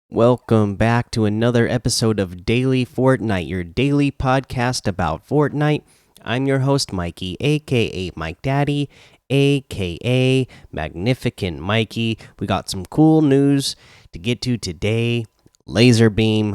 Welcome back to another episode of Daily Fortnite, your daily podcast about Fortnite. I'm your host, Mikey, aka Mike Daddy, aka Magnificent Mikey. We got some cool news to get to today. Lazarbeam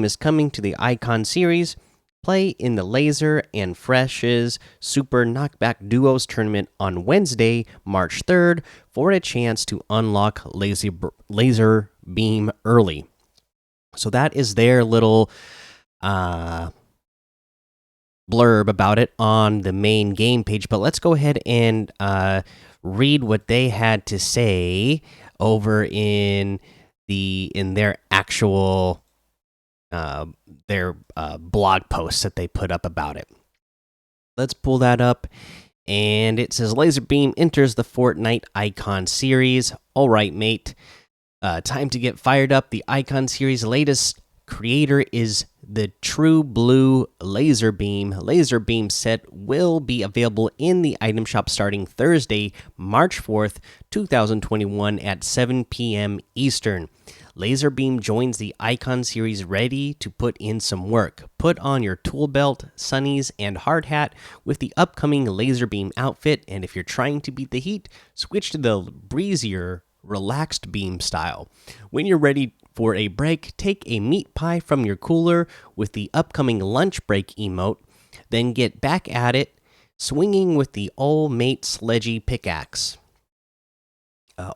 is coming to the Icon series. Play in the Laser and Fresh's Super Knockback Duos tournament on Wednesday, March 3rd, for a chance to unlock Laser Beam early. So that is their little blurb about it on the main game page. But let's go ahead and read what they had to say over in their actual blog posts that they put up about it. Let's pull that up. And it says Lazarbeam enters the Fortnite Icon series. All right, mate. Time to get fired up. The Icon series' latest creator is the True Blue Lazarbeam. Lazarbeam set will be available in the item shop starting Thursday, March 4th, 2021 at 7 p.m. Eastern. Lazarbeam joins the Icon series ready to put in some work. Put on your tool belt, sunnies, and hard hat with the upcoming Lazarbeam outfit, and if you're trying to beat the heat, switch to the breezier relaxed beam style. When you're ready for a break, take a meat pie from your cooler with the upcoming lunch break emote, then get back at it, swinging with the old mate sledgy pickaxe.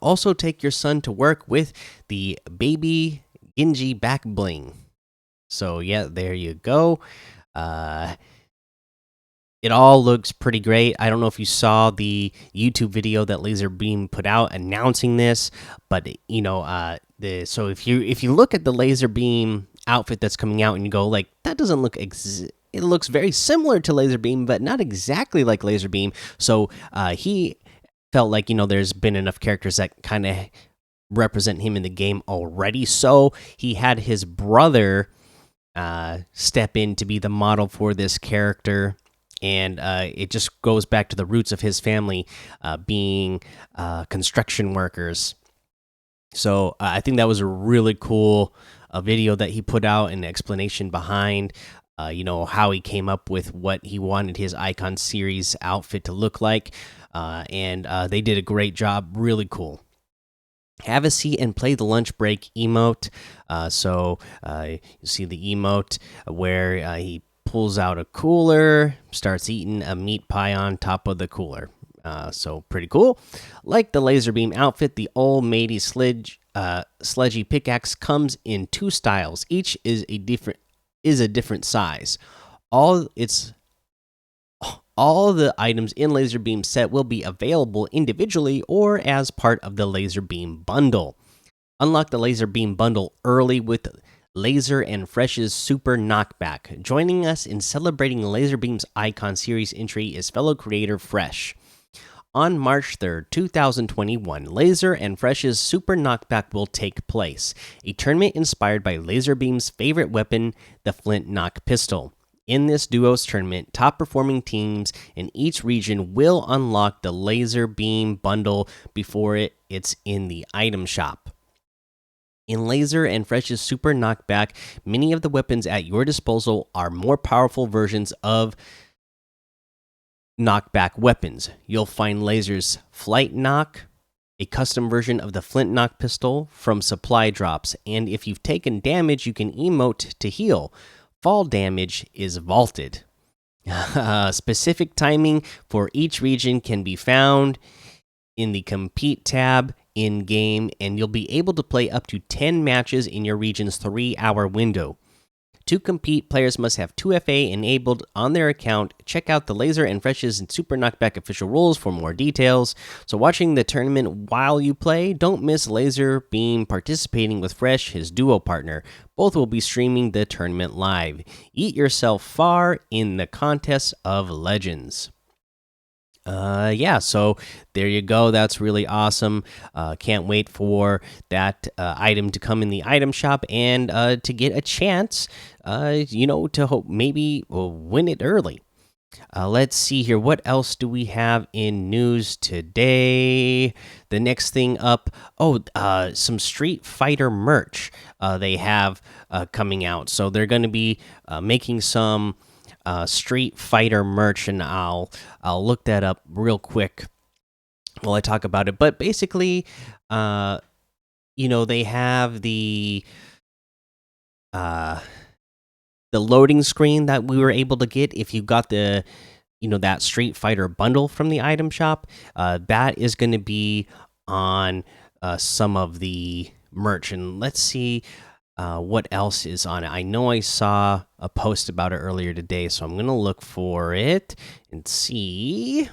Also, take your son to work with the baby Genji back bling. So, yeah, there you go. It all looks pretty great. I don't know if you saw the YouTube video that Lazarbeam put out announcing this, but so if you look at the Lazarbeam outfit that's coming out and you go like that doesn't look it looks very similar to Lazarbeam, but not exactly like Lazarbeam. So he felt like there's been enough characters that kind of represent him in the game already, so he had his brother step in to be the model for this character, and it just goes back to the roots of his family being construction workers. So I think that was a really cool video that he put out, an explanation behind how he came up with what he wanted his Icon series outfit to look like. And they did a great job. Really cool. Have a seat and play the lunch break emote. You see the emote where he pulls out a cooler, starts eating a meat pie on top of the cooler. So pretty cool. Like the Lazarbeam outfit, the old matey sledgy pickaxe comes in two styles. Each is a different size. All the items in Lazarbeam set will be available individually or as part of the Lazarbeam bundle. Unlock the Lazarbeam bundle early with Laser and Fresh's Super Knockback. Joining us in celebrating Lazarbeam's Icon series entry is fellow creator Fresh. On March 3rd, 2021, Laser and Fresh's Super Knockback will take place, a tournament inspired by Lazarbeam's favorite weapon, the Flint Knock pistol. In this duos tournament, top performing teams in each region will unlock the Lazarbeam bundle before it's in the item shop. In Laser and Fresh's Super Knockback, many of the weapons at your disposal are more powerful versions of knockback weapons. You'll find Laser's Flight Knock, a custom version of the Flint Knock pistol from supply drops, and if you've taken damage, you can emote to heal. Fall damage is vaulted. Specific timing for each region can be found in the Compete tab in game, and you'll be able to play up to 10 matches in your region's 3-hour window. To compete, players must have 2FA enabled on their account. Check out the Laser and Fresh's and Super Knockback official rules for more details. So, watching the tournament while you play, don't miss Lazarbeam participating with Fresh, his duo partner. Both will be streaming the tournament live. Eat yourself far in the contest of legends. So there you go. That's really awesome. Can't wait for that item to come in the item shop and to get a chance to hope maybe win it early. Let's see here. What else do we have in news today? The next thing up. Oh, some Street Fighter merch. They have coming out. So they're going to be making some Street Fighter merch, and I'll look that up real quick while I talk about it. But basically, uh, they have uh, the loading screen that we were able to get if you got the that Street Fighter bundle from the item shop. That is going to be on some of the merch, and let's see what else is on it. I know I saw a post about it earlier today, so I'm gonna look for it and see.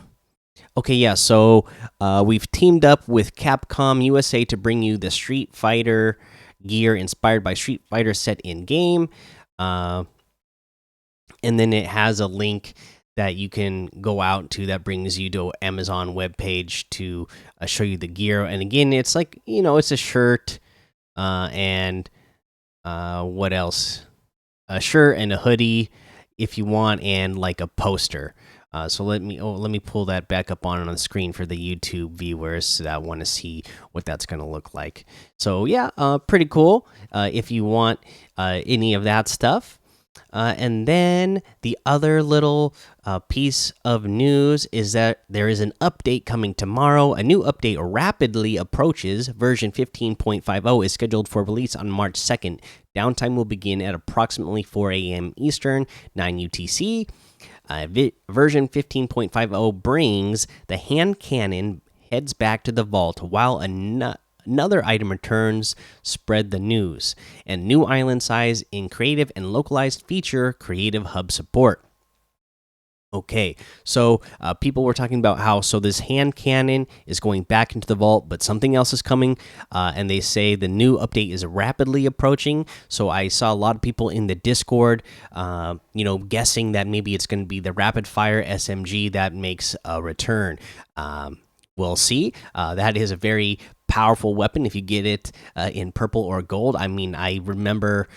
Okay, yeah, so we've teamed up with Capcom USA to bring you the Street Fighter gear inspired by Street Fighter set in game. Uh, and then it has a link that you can go out to that brings you to Amazon webpage to show you the gear. And again, it's like it's a shirt, and what else? A shirt and a hoodie if you want, and like a poster. So let me pull that back up on the screen for the YouTube viewers that want to see what that's going to look like. So yeah, pretty cool. If you want any of that stuff. And then the other little piece of news is that there is an update coming tomorrow. A new update rapidly approaches. Version 15.50 is scheduled for release on March 2nd. Downtime will begin at approximately 4 a.m. Eastern, 9 UTC. Version 15.50 brings the hand cannon heads back to the vault while another item returns. Spread the news. And new island size in creative and localized feature creative hub support. Okay, so people were talking about how this hand cannon is going back into the vault, but something else is coming, and they say the new update is rapidly approaching. So I saw a lot of people in the Discord, guessing that maybe it's going to be the rapid fire SMG that makes a return. We'll see. That is a very powerful weapon if you get it in purple or gold. I mean, I remember.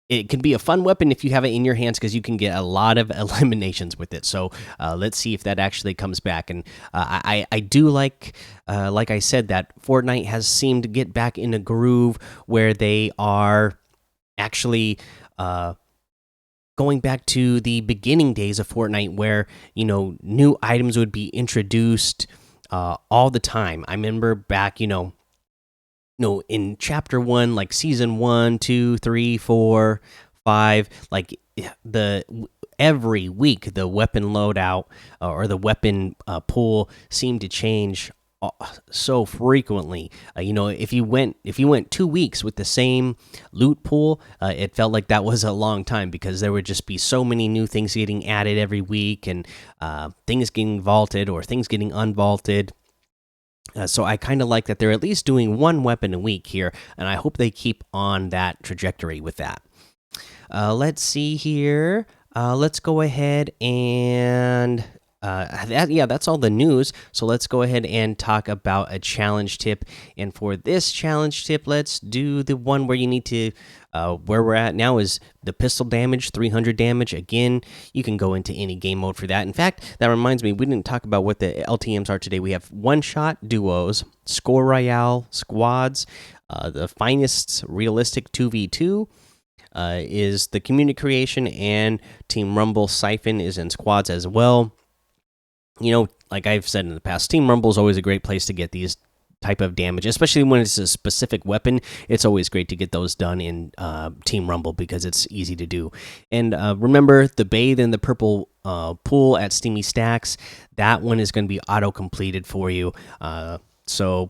It can be a fun weapon if you have it in your hands because you can get a lot of eliminations with it. So let's see if that actually comes back. And I do like I said, that Fortnite has seemed to get back in a groove where they are actually going back to the beginning days of Fortnite, where new items would be introduced all the time. I remember back, no, in chapter 1, like season 1, 2, 3, 4, 5, like the every week the weapon loadout or the weapon pool seemed to change so frequently. If you went 2 weeks with the same loot pool, it felt like that was a long time, because there would just be so many new things getting added every week, and things getting vaulted or things getting unvaulted. So I kind of like that they're at least doing one weapon a week here, and I hope they keep on that trajectory with that. Let's see here. Let's go ahead and that's all the news. So let's go ahead and talk about a challenge tip. And for this challenge tip, let's do the one where you need to. Where we're at now is the pistol damage, 300 damage. Again, you can go into any game mode for that. In fact, that reminds me, we didn't talk about what the LTMs are today. We have one-shot duos, score royale squads, the finest realistic 2v2. Is the community creation, and Team Rumble Siphon is in squads as well. Like I've said in the past, Team Rumble is always a great place to get these type of damage, especially when it's a specific weapon. It's always great to get those done in Team Rumble because it's easy to do. And remember, the bathe in the purple pool at Steamy Stacks, that one is going to be auto completed for you. So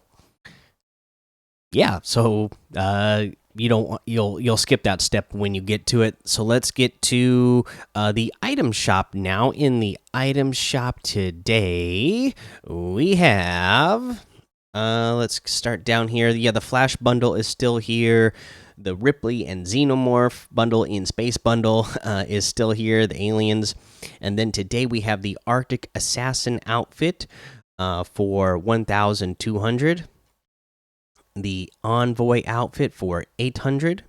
you'll skip that step when you get to it. So let's get to the item shop now. In the item shop today, we have let's start down here. Yeah, the Flash bundle is still here. The Ripley and Xenomorph bundle in Space bundle is still here. The aliens, and then today we have the Arctic Assassin outfit for 1,200. The Envoy outfit for 800.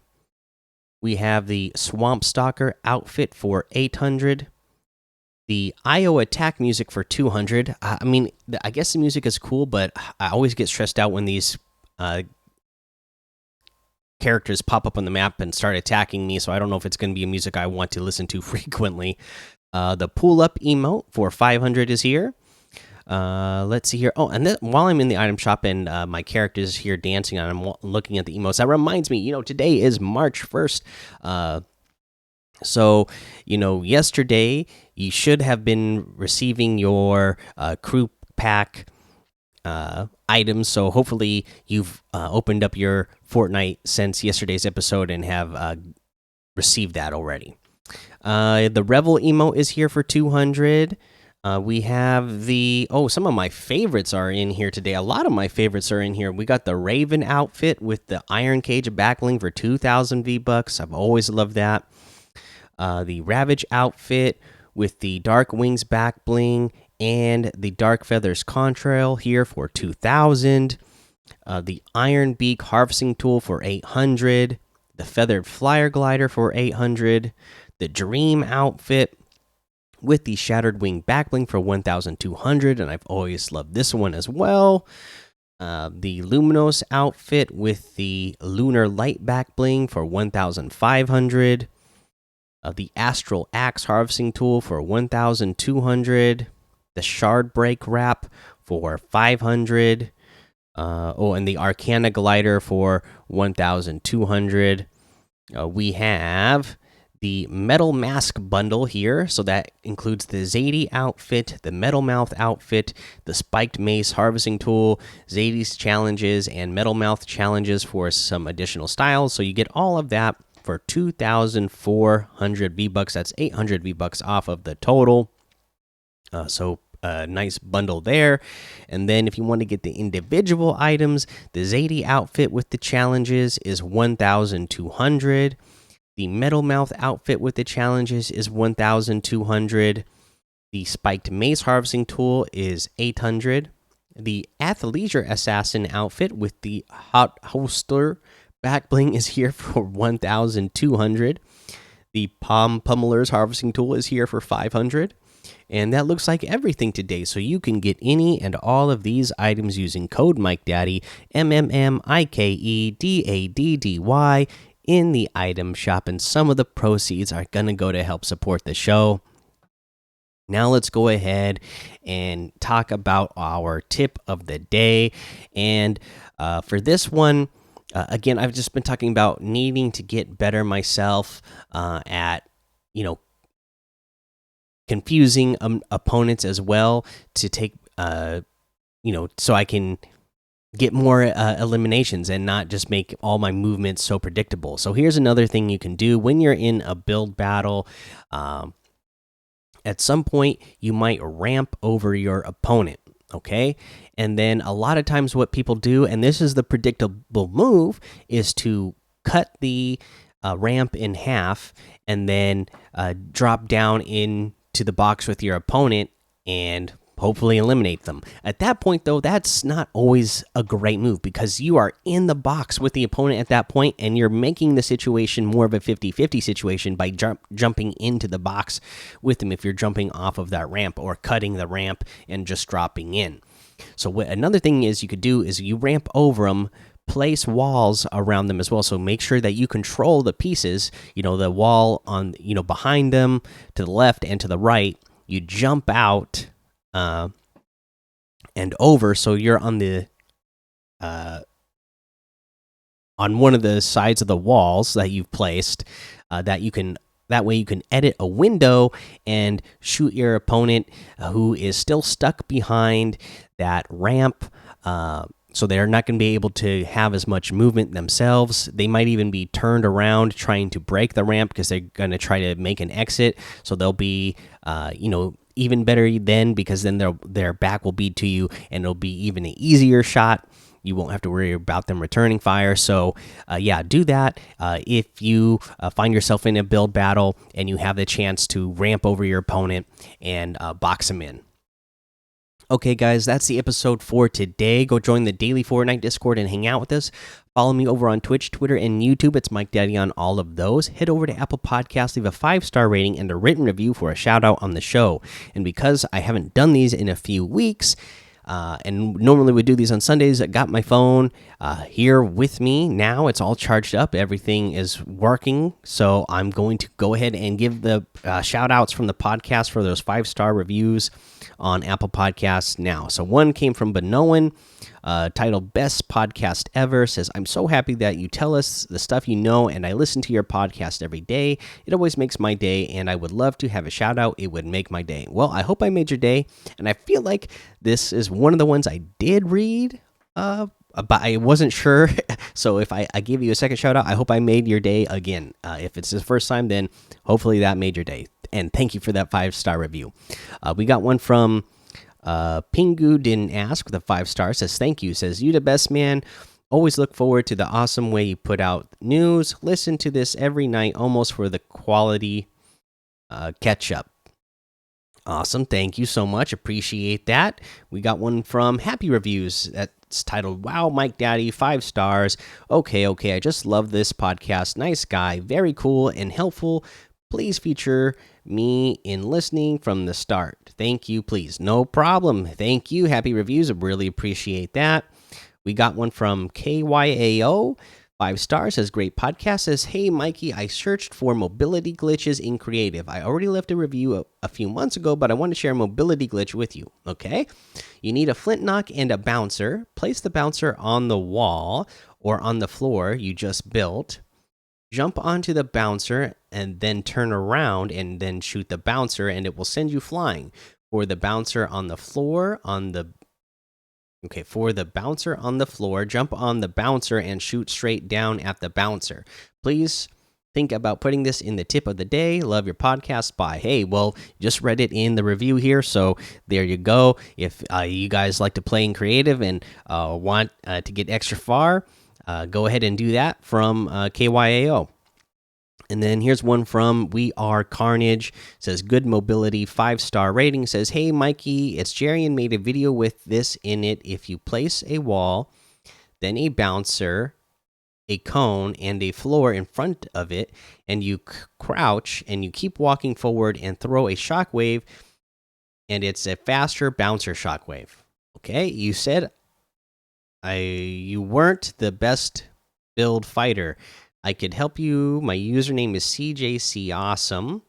We have the Swamp Stalker outfit for 800. The IO attack music for 200. I mean, I guess the music is cool, but I always get stressed out when these uh, characters pop up on the map and start attacking me. So I don't know if it's going to be a music I want to listen to frequently. The pull up emote for 500 is here. Let's see here. Oh, and then while I'm in the item shop and my character is here dancing and I'm looking at the emotes, that reminds me, today is March 1st. So, yesterday you should have been receiving your crew pack items. So hopefully you've opened up your Fortnite since yesterday's episode and have received that already. The Revel emote is here for 200. We have some of my favorites are in here today. A lot of my favorites are in here. We got the Raven outfit with the Iron Cage backbling for 2,000 V-Bucks. I've always loved that. The Ravage outfit with the Dark Wings back bling and the Dark Feathers contrail here for 2,000. The Iron Beak harvesting tool for 800. The Feathered Flyer glider for 800. The Dream outfit with the Shattered Wing back bling for 1,200, and I've always loved this one as well. The Luminos outfit with the Lunar Light back bling for 1,500. The Astral Axe harvesting tool for 1,200. The Shard Break wrap for 500. And the Arcana glider for 1,200. We have the Metal Mask bundle here, so that includes the Zadie outfit, the Metal Mouth outfit, the Spiked Mace harvesting tool, Zadie's challenges, and Metal Mouth challenges for some additional styles. So you get all of that for 2,400 V-Bucks. That's 800 V-Bucks off of the total. So a nice bundle there. And then if you want to get the individual items, the Zadie outfit with the challenges is 1,200. The Metal Mouth outfit with the challenges is 1,200. The Spiked Mace harvesting tool is 800. The Athleisure Assassin outfit with the Hot Holster back bling is here for 1,200. The Palm Pummeler's harvesting tool is here for 500. And that looks like everything today. So you can get any and all of these items using code MikeDaddy, MMMIKEDADDY, in the item shop, and some of the proceeds are going to go to help support the show. Now let's go ahead and talk about our tip of the day. And for this one, again, I've just been talking about needing to get better myself at, confusing opponents as well, to take, so I can get more eliminations and not just make all my movements so predictable. So here's another thing you can do when you're in a build battle. At some point, you might ramp over your opponent, okay? And then a lot of times what people do, and this is the predictable move, is to cut the ramp in half and then drop down into the box with your opponent and hopefully eliminate them. At that point, though, that's not always a great move because you are in the box with the opponent at that point, and you're making the situation more of a 50-50 situation by jumping into the box with them if you're jumping off of that ramp or cutting the ramp and just dropping in. So another thing is you could do is you ramp over them, place walls around them as well. So make sure that you control the pieces, the wall on, behind them, to the left and to the right. You jump out and over, so you're on the on one of the sides of the walls that you've placed, that way you can edit a window and shoot your opponent who is still stuck behind that ramp. So they're not going to be able to have as much movement themselves. They might even be turned around trying to break the ramp because they're going to try to make an exit. So they'll be, even better then, because then their back will be to you and it'll be even an easier shot. You won't have to worry about them returning fire. So, do that. If you find yourself in a build battle and you have the chance to ramp over your opponent and box them in. Okay, guys, that's the episode for today. Go join the daily Fortnite Discord and hang out with us. Follow me over on Twitch, Twitter, and YouTube. It's Mike Daddy on all of those. Head over to Apple Podcasts, leave a 5-star rating and a written review for a shout out on the show. And because I haven't done these in a few weeks, and normally we do these on Sundays, I got my phone here with me now. It's all charged up. Everything is working. So I'm going to go ahead and give the shout outs from the podcast for those 5-star reviews on Apple Podcasts now. So one came from Benoan, titled Best Podcast Ever. Says, I'm so happy that you tell us the stuff you know, and I listen to your podcast every day. It always makes my day, and I would love to have a shout out. It would make my day. Well, I hope I made your day, and I feel like this is one of the ones I did read, but I wasn't sure. So if I give you a second shout out, I hope I made your day again. If it's the first time, then hopefully that made your day. And thank you for that 5-star review. We got one from Pingu didn't ask with a 5-star. Says, thank you. Says, you the best, man. Always look forward to the awesome way you put out news. Listen to this every night almost for the quality catch up. Awesome. Thank you so much. Appreciate that. We got one from Happy Reviews that's titled, Wow, Mike Daddy, 5 stars. Okay. I just love this podcast. Nice guy. Very cool and helpful. Please feature me in listening from the start. Thank you, please. No problem. Thank you. Happy Reviews. I really appreciate that. We got one from KYAO. 5 stars. Says, great podcast. Says, hey, Mikey, I searched for mobility glitches in creative. I already left a review a few months ago, but I want to share a mobility glitch with you. Okay. You need a flint knock and a bouncer. Place the bouncer on the wall or on the floor you just built. Jump onto the bouncer and then turn around and then shoot the bouncer, and it will send you flying. For the bouncer on the floor, jump on the bouncer and shoot straight down at the bouncer. Please think about putting this in the tip of the day. Love your podcast. Bye. Hey, well, just read it in the review here, so there you go. If you guys like to play in creative and want to get extra far, go ahead and do that from KYAO. And then here's one from We Are Carnage. Says, good mobility, 5-star rating. Says, hey, Mikey, it's Jerry and made a video with this in it. If you place a wall, then a bouncer, a cone, and a floor in front of it, and you crouch and you keep walking forward and throw a shockwave, and it's a faster bouncer shockwave. Okay, you said you weren't the best build fighter. I could help you. My username is CJC Awesome.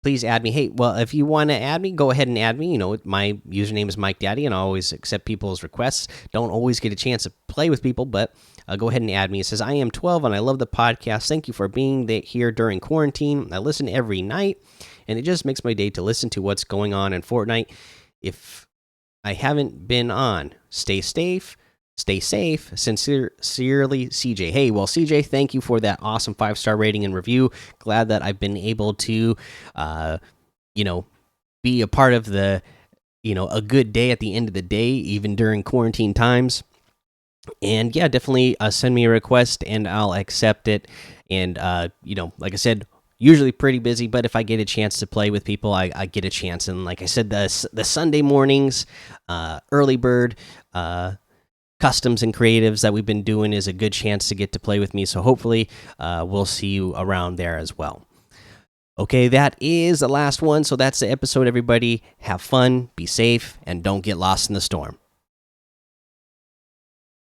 Please add me. Hey, well, if you want to add me, go ahead and add me. You know, my username is Mike Daddy, and I always accept people's requests. Don't always get a chance to play with people, but go ahead and add me. It says, I am 12 and I love the podcast. Thank you for being here during quarantine. I listen every night, and it just makes my day to listen to what's going on in Fortnite. If I haven't been on, stay safe. Stay safe. Sincerely, CJ. Hey, well, CJ, thank you for that awesome 5-star rating and review. Glad that I've been able to, be a part of the, a good day at the end of the day, even during quarantine times. And yeah, definitely send me a request and I'll accept it. And, like I said, usually pretty busy, but if I get a chance to play with people, I get a chance. And like I said, the Sunday mornings, early bird, customs and creatives that we've been doing is a good chance to get to play with me. So hopefully we'll see you around there as well. Okay, that is the last one. So that's the episode, everybody. Have fun, be safe, and don't get lost in the storm.